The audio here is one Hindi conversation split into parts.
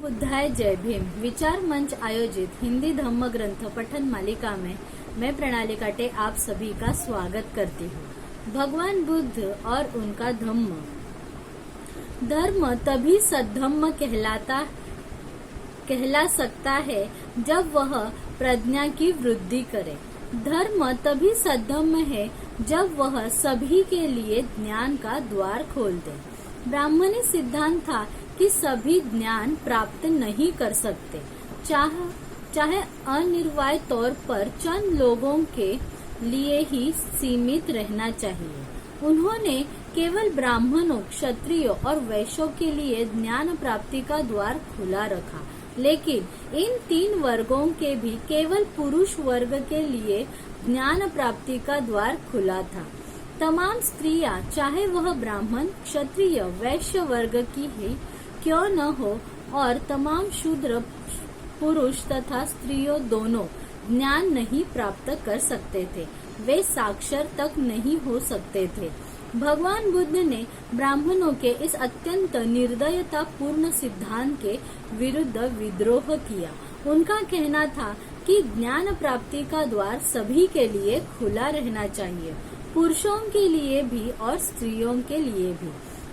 बुद्धाय जय भीम विचार मंच आयोजित हिंदी धम्म ग्रंथ पठन मालिका में मैं प्रणाली काटे आप सभी का स्वागत करती हूँ। भगवान बुद्ध और उनका धम्म। धर्म तभी सद्धम्म कहला सकता है जब वह प्रज्ञा की वृद्धि करे। धर्म तभी सद्धम्म है जब वह सभी के लिए ज्ञान का द्वार खोल दे। ब्राह्मणी सिद्धांत था कि सभी ज्ञान प्राप्त नहीं कर सकते, चाहे अनिर्वाय तौर पर चंद लोगों के लिए ही सीमित रहना चाहिए। उन्होंने केवल ब्राह्मणों, क्षत्रियों और वैश्यों के लिए ज्ञान प्राप्ति का द्वार खुला रखा, लेकिन इन तीन वर्गों के भी केवल पुरुष वर्ग के लिए ज्ञान प्राप्ति का द्वार खुला था। तमाम स्त्रियां, चाहे वह ब्राह्मण, क्षत्रिय, वैश्य वर्ग की ही क्यों न हो, और तमाम शूद्र पुरुष तथा स्त्रियों दोनों ज्ञान नहीं प्राप्त कर सकते थे। वे साक्षर तक नहीं हो सकते थे। भगवान बुद्ध ने ब्राह्मणों के इस अत्यंत निर्दयता पूर्ण सिद्धांत के विरुद्ध विद्रोह किया। उनका कहना था कि ज्ञान प्राप्ति का द्वार सभी के लिए खुला रहना चाहिए, पुरुषों के लिए भी और स्त्रियों के लिए भी।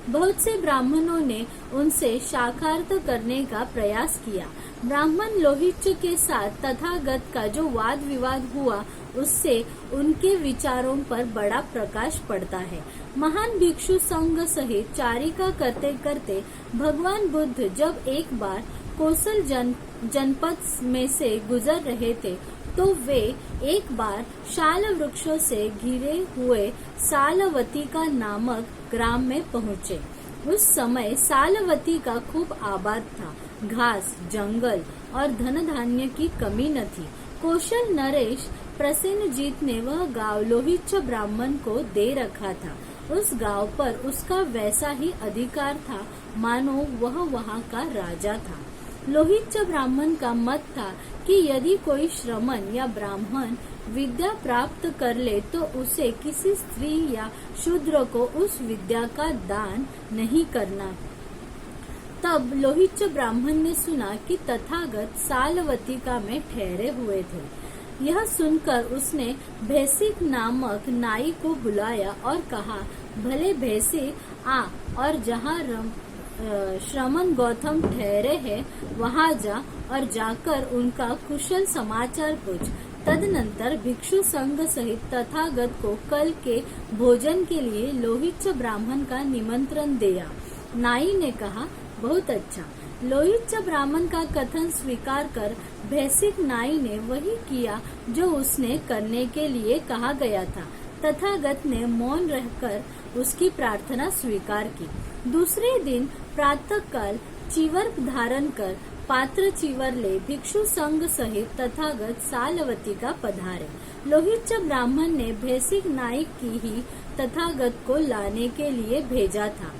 बहुत से ब्राह्मणों ने उनसे साक्षात्कार करने का प्रयास किया। ब्राह्मण लोहिच के साथ तथागत का जो वाद विवाद हुआ, उससे उनके विचारों पर बड़ा प्रकाश पड़ता है। महान भिक्षु संघ सहित चारिका करते करते भगवान बुद्ध जब एक बार कौशल जनपद में से गुजर रहे थे, तो वे एक बार शाल वृक्षों से घिरे हुए सालवतिका नामक ग्राम में पहुँचे। उस समय सालवती का खूब आबाद था। घास, जंगल और धन धान्य की कमी न थी। कौशल नरेश प्रसेनजीत ने वह गांव लोहिच ब्राह्मण को दे रखा था। उस गांव पर उसका वैसा ही अधिकार था मानो वह वहां का राजा था। लोहिच ब्राह्मण का मत था कि यदि कोई श्रमण या ब्राह्मण विद्या प्राप्त कर ले तो उसे किसी स्त्री या शूद्र को उस विद्या का दान नहीं करना। तब लोहिच ब्राह्मण ने सुना कि तथागत सालवतिका में ठहरे हुए थे। यह सुनकर उसने भैसिक नामक नाई को बुलाया और कहा, भले भैसी आ और जहाँ श्रमण गौतम ठहरे हैं वहाँ जा और जाकर उनका कुशल समाचार पूछ। तदनंतर भिक्षु संघ सहित तथागत को कल के भोजन के लिए लोहिच ब्राह्मण का निमंत्रण दिया। नाई ने कहा, बहुत अच्छा। लोहिच ब्राह्मण का कथन स्वीकार कर भैसिक नाई ने वही किया जो उसने करने के लिए कहा गया था। तथागत ने मौन रहकर उसकी प्रार्थना स्वीकार की। दूसरे दिन प्रातःकाल चीवर धारण कर पात्र चीवर ले भिक्षु संघ सहित तथागत सालवती का पधारे। लोहिच ब्राह्मण ने भैसिक नाई की ही तथागत को लाने के लिए भेजा था।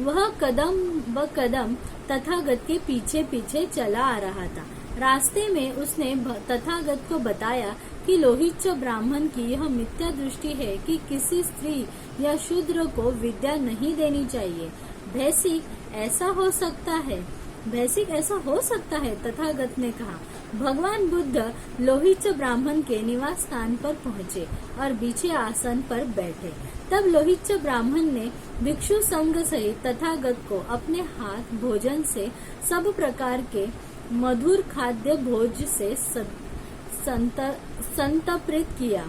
वह कदम ब कदम तथागत के पीछे पीछे चला आ रहा था। रास्ते में उसने तथागत को बताया कि लोहिच ब्राह्मण की यह मिथ्या दृष्टि है कि किसी स्त्री या शूद्र को विद्या नहीं देनी चाहिए। भैसिक ऐसा हो सकता है, तथागत ने कहा। भगवान बुद्ध लोहिच ब्राह्मण के निवास स्थान पर पहुँचे और बीचे आसन पर बैठे। तब लोहिच ब्राह्मण ने भिक्षु संघ सहित तथागत को अपने हाथ भोजन से, सब प्रकार के मधुर खाद्य भोज से संतप्रित किया।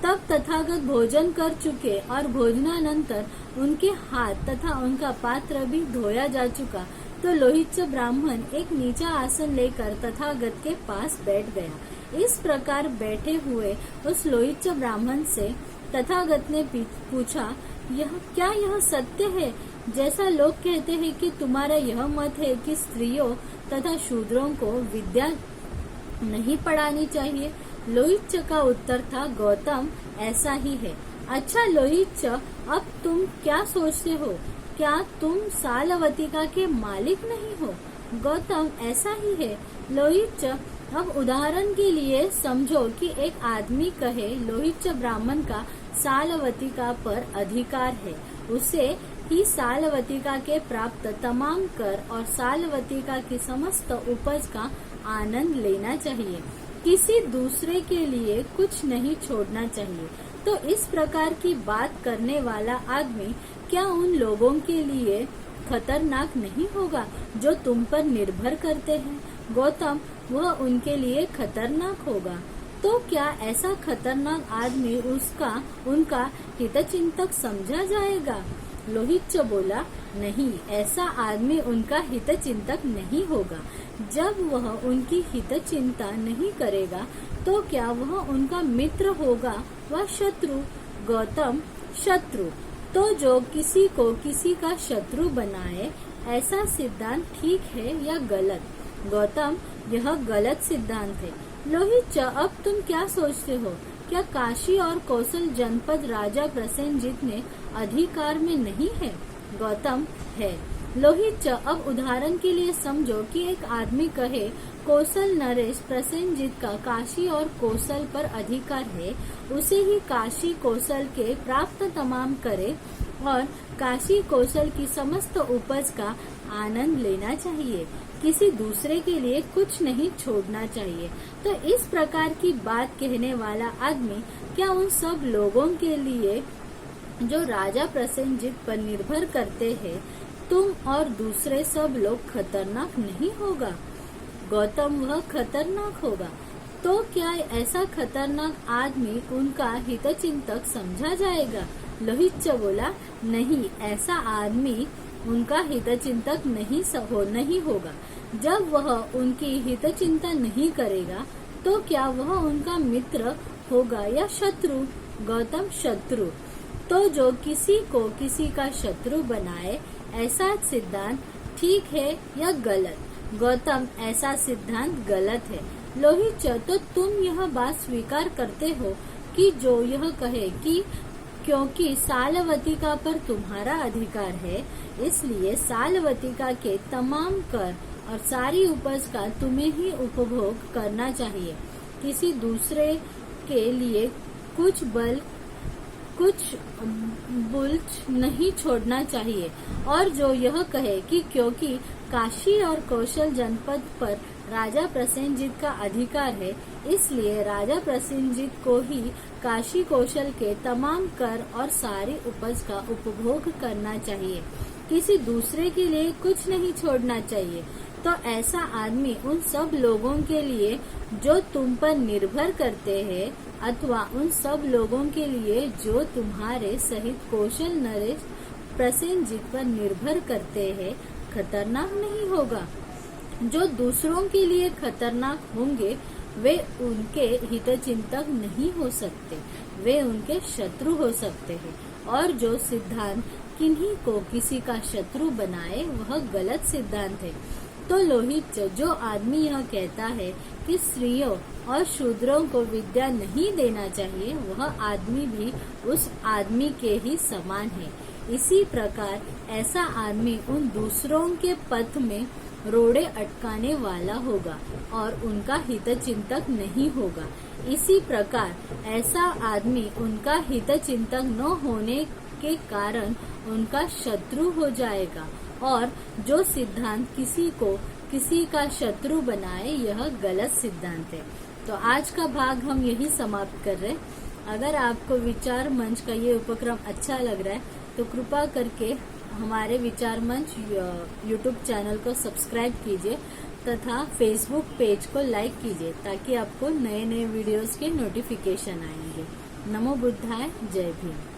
तब तथागत भोजन कर चुके और भोजनानंतर उनके हाथ तथा उनका पात्र भी धोया जा चुका, तो लोहिच ब्राह्मण एक नीचा आसन लेकर तथागत के पास बैठ गया। इस प्रकार बैठे हुए उस लोहिच ब्राह्मण से तथागत ने पूछा, यह सत्य है जैसा लोग कहते हैं कि तुम्हारा यह मत है कि स्त्रियों तथा शूद्रों को विद्या नहीं पढ़ानी चाहिए? लोहिच का उत्तर था, गौतम, ऐसा ही है। अच्छा लोहिच, अब तुम क्या सोचते हो? क्या तुम सालवतिका के मालिक नहीं हो? गौतम, ऐसा ही है। लोहिच, अब उदाहरण के लिए समझो कि एक आदमी कहे लोहिच ब्राह्मण का सालवतिका पर अधिकार है। उसे ही सालवतिका के प्राप्त तमाम कर और सालवतिका की समस्त उपज का आनंद लेना चाहिए, किसी दूसरे के लिए कुछ नहीं छोड़ना चाहिए। तो इस प्रकार की बात करने वाला आदमी क्या उन लोगों के लिए खतरनाक नहीं होगा जो तुम पर निर्भर करते हैं? गौतम, वह उनके लिए खतरनाक होगा। तो क्या ऐसा खतरनाक आदमी उनका हितचिंतक समझा जाएगा? लोहित बोला, नहीं, ऐसा आदमी उनका हितचिंतक नहीं होगा। जब वह उनकी हितचिंता नहीं करेगा तो क्या वह उनका मित्र होगा व शत्रु? गौतम, शत्रु। तो जो किसी को किसी का शत्रु बनाए, ऐसा सिद्धांत ठीक है या गलत? गौतम, यह गलत सिद्धांत है। लोहित, अब तुम क्या सोचते हो? क्या काशी और कौशल जनपद राजा प्रसेनजीत ने अधिकार में नहीं है? गौतम, है। लोहित, अब उदाहरण के लिए समझो कि एक आदमी कहे, कौशल नरेश प्रसेनजीत का काशी और कौशल पर अधिकार है, उसे ही काशी कौशल के प्राप्त तमाम करे और काशी कौशल की समस्त उपज का आनंद लेना चाहिए, किसी दूसरे के लिए कुछ नहीं छोड़ना चाहिए। तो इस प्रकार की बात कहने वाला आदमी क्या उन सब लोगों के लिए जो राजा प्रसेनजीत पर निर्भर करते हैं, तुम और दूसरे सब लोग खतरनाक नहीं होगा? गौतम, वह खतरनाक होगा। तो क्या ऐसा खतरनाक आदमी उनका हितचिंतक समझा जाएगा? लोहित बोला, नहीं, ऐसा आदमी उनका हितचिंतक नहीं होगा। जब वह उनकी हितचिंता नहीं करेगा तो क्या वह उनका मित्र होगा या शत्रु? गौतम, शत्रु। तो जो किसी को किसी का शत्रु बनाए, ऐसा सिद्धांत ठीक है या गलत? गौतम, ऐसा सिद्धांत गलत है। लोहित, तो तुम यह बात स्वीकार करते हो कि जो यह कहे कि क्योंकि सालवतिका पर तुम्हारा अधिकार है, इसलिए सालवतिका के तमाम कर और सारी उपज का तुम्हें ही उपभोग करना चाहिए, किसी दूसरे के लिए कुछ बुल्च नहीं छोड़ना चाहिए। और जो यह कहे कि क्योंकि काशी और कौशल जनपद पर राजा प्रसेनजीत का अधिकार है, इसलिए राजा प्रसेनजीत को ही काशी कौशल के तमाम कर और सारी उपज का उपभोग करना चाहिए, किसी दूसरे के लिए कुछ नहीं छोड़ना चाहिए। तो ऐसा आदमी उन सब लोगों के लिए जो तुम पर निर्भर करते हैं, अथवा उन सब लोगों के लिए जो तुम्हारे सहित कौशल नरेश प्रसेनजीत पर निर्भर करते हैं, खतरनाक नहीं होगा। जो दूसरों के लिए खतरनाक होंगे वे उनके हितचिंतक नहीं हो सकते, वे उनके शत्रु हो सकते हैं। और जो सिद्धांत किन्हीं को किसी का शत्रु बनाए, वह गलत सिद्धांत है। तो लोहित, जो आदमी यह कहता है कि स्त्रियों और शूद्रों को विद्या नहीं देना चाहिए, वह आदमी भी उस आदमी के ही समान है। इसी प्रकार ऐसा आदमी उन दूसरों के पथ में रोड़े अटकाने वाला होगा और उनका हितचिंतक नहीं होगा। इसी प्रकार ऐसा आदमी उनका हितचिंतक न होने के कारण उनका शत्रु हो जाएगा। और जो सिद्धांत किसी को किसी का शत्रु बनाए, यह गलत सिद्धांत है। तो आज का भाग हम यही समाप्त कर रहे हैं। अगर आपको विचार मंच का ये उपक्रम अच्छा लग रहा है तो कृपा करके हमारे विचार मंच यूट्यूब चैनल को सब्सक्राइब कीजिए तथा फेसबुक पेज को लाइक कीजिए, ताकि आपको नए नए वीडियोस के नोटिफिकेशन आएंगे। नमो बुद्धाय, जय भीम।